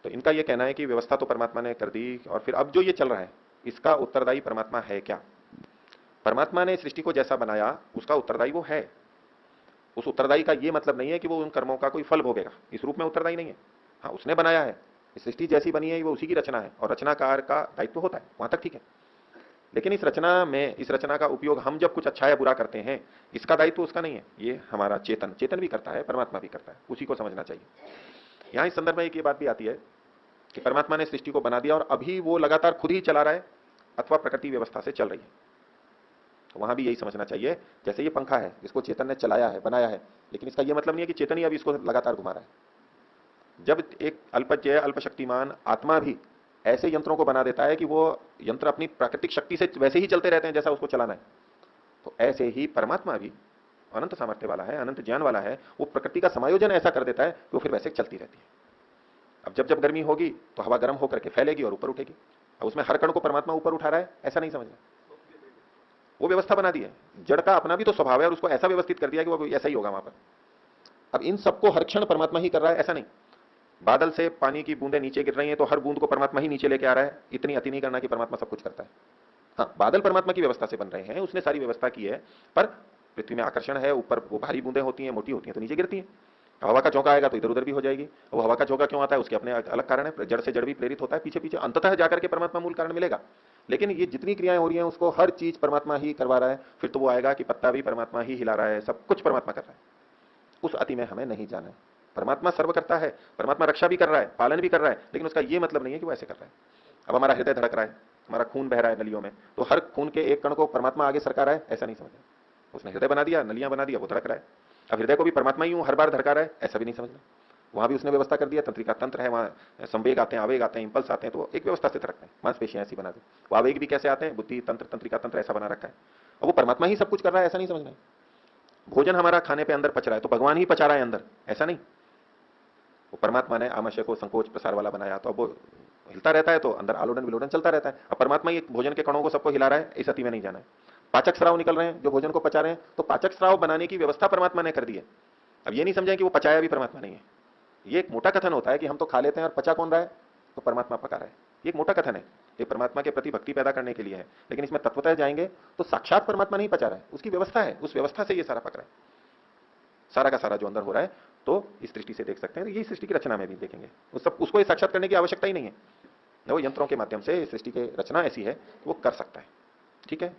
तो इनका यह कहना है कि व्यवस्था तो परमात्मा ने कर दी, और फिर अब जो ये चल रहा है इसका उत्तरदायी परमात्मा है क्या? परमात्मा ने सृष्टि को जैसा बनाया उसका उत्तरदायी वो है। उस उत्तरदायी का ये मतलब नहीं है कि वो उन कर्मों का कोई फल भोगेगा, इस रूप में उत्तरदायी नहीं है। हाँ, उसने बनाया है, सृष्टि जैसी बनी है वो उसी की रचना है, और रचनाकार का दायित्व होता है, वहां तक ठीक है। लेकिन इस रचना में, इस रचना का उपयोग हम जब कुछ अच्छा या बुरा करते हैं, इसका दायित्व उसका नहीं है, ये हमारा चेतन, चेतन भी करता है, परमात्मा भी करता है, उसी को समझना चाहिए। यहां इस संदर्भ में एक ये बात भी आती है कि परमात्मा ने सृष्टि को बना दिया और अभी वो लगातार खुद ही चला रहा है अथवा प्रकृति व्यवस्था से चल रही है। तो वहां भी यही समझना चाहिए, जैसे ये पंखा है, इसको चेतन ने चलाया है, बनाया है, लेकिन इसका यह मतलब नहीं है कि चेतन ही अब इसको लगातार घुमा रहा है। जब एक अल्पज्ञ अल्पशक्तिमान आत्मा भी ऐसे यंत्रों को बना देता है कि वो यंत्र अपनी प्राकृतिक शक्ति से वैसे ही चलते रहते हैं जैसा उसको चलाना है, तो ऐसे ही परमात्मा भी अनंत सामर्थ्य वाला है, अनंत ज्ञान वाला है, वो प्रकृति का समायोजन ऐसा कर देता है कि वो फिर वैसे चलती रहती है। अब जब जब गर्मी होगी तो हवा गर्म होकर के फैलेगी और ऊपर उठेगी। अब उसमें हर कण को परमात्मा ऊपर उठा रहा है ऐसा नहीं समझना, वो व्यवस्था बना दी है। जड़ का अपना भी तो स्वभाव है और उसको ऐसा व्यवस्थित कर दिया कि वो ऐसा ही होगा वहां पर। अब इन सबको हर क्षण परमात्मा ही कर रहा है ऐसा नहीं। बादल से पानी की बूंदें नीचे गिर रही हैं तो हर बूंद को परमात्मा ही नीचे लेके आ रहा है, इतनी अति नहीं करना कि परमात्मा सब कुछ करता है। हाँ, बादल परमात्मा की व्यवस्था से बन रहे हैं, उसने सारी व्यवस्था की है, पर पृथ्वी में आकर्षण है, ऊपर वो भारी बूंदें होती हैं, मोटी होती हैं तो नीचे गिरती हैं। हवा का झोंका आएगा तो इधर उधर भी हो जाएगी। वो हवा का झोंका क्यों आता है, उसके अपने अलग कारण है, जड़ से जड़ भी प्रेरित होता है, पीछे पीछे अंततः जाकर के परमात्मा मूल कारण मिलेगा। लेकिन ये जितनी क्रियाएं हो रही हैं उसको हर चीज परमात्मा ही करवा रहा है, फिर तो वो आएगा कि पत्ता भी परमात्मा ही हिला रहा है, सब कुछ परमात्मा कर रहा है। उस अति में हमें नहीं जाना है। परमात्मा सर्व करता है, परमात्मा रक्षा भी कर रहा है, पालन भी कर रहा है, लेकिन उसका यह मतलब नहीं है कि वो ऐसे कर रहा है। अब हमारा हृदय धड़क रहा है, हमारा खून बह रहा है नलियों में, तो हर खून के एक कण को परमात्मा आगे सरका रहा है ऐसा नहीं समझना। उसने हृदय बना दिया, नलियां बना दिया, वो धड़क रहा है। अब हृदय को भी परमात्मा ही हर बार धड़का रहा है ऐसा भी नहीं समझना। वहां भी उसने व्यवस्था कर दिया, तंत्रिका तंत्र है, वहां संवेग आते हैं, आवेग आते हैं, इंपल्स आते हैं, तो एक व्यवस्था से धड़कते हैं, मांसपेशियां ऐसी बना दी। वो आवेग भी कैसे आते हैं, बुद्धि तंत्र, तंत्रिका तंत्र ऐसा बना रखा है, और वो परमात्मा ही सब कुछ कर रहा है ऐसा नहीं समझना। भोजन हमारा खाने पे अंदर पच रहा है तो भगवान ही पचा रहा है अंदर ऐसा नहीं। वो परमात्मा ने आमाशय को संकोच प्रसार वाला बनाया, तो अब वो हिलता रहता है तो अंदर आलोडन विलोडन चलता रहता है। अब परमात्मा ही भोजन के कणों को सबको हिला रहा है, इस अति में नहीं जाना है। पाचक स्राव निकल रहे हैं जो भोजन को पचा रहे हैं, तो पाचक स्राव बनाने की व्यवस्था परमात्मा ने कर दी है। अब ये नहीं समझें कि वो पचाया भी परमात्मा नहीं है। ये एक मोटा कथन होता है कि हम तो खा लेते हैं और पचा कौन रहा है, तो परमात्मा पका रहा है। ये एक मोटा कथन है, ये परमात्मा के प्रति भक्ति पैदा करने के लिए है, लेकिन इसमें तत्वतः जाएंगे तो साक्षात परमात्मा नहीं पचा रहा है, उसकी व्यवस्था है, उस व्यवस्था से ये सारा पक रहा है, सारा का सारा जो अंदर हो रहा है। तो इस दृष्टि से देख सकते हैं, यही सृष्टि की रचना में भी देखेंगे, उस सब उसको साक्षात करने की आवश्यकता ही नहीं है। वो यंत्रों के माध्यम से सृष्टि की रचना ऐसी है वो कर सकता है। ठीक है।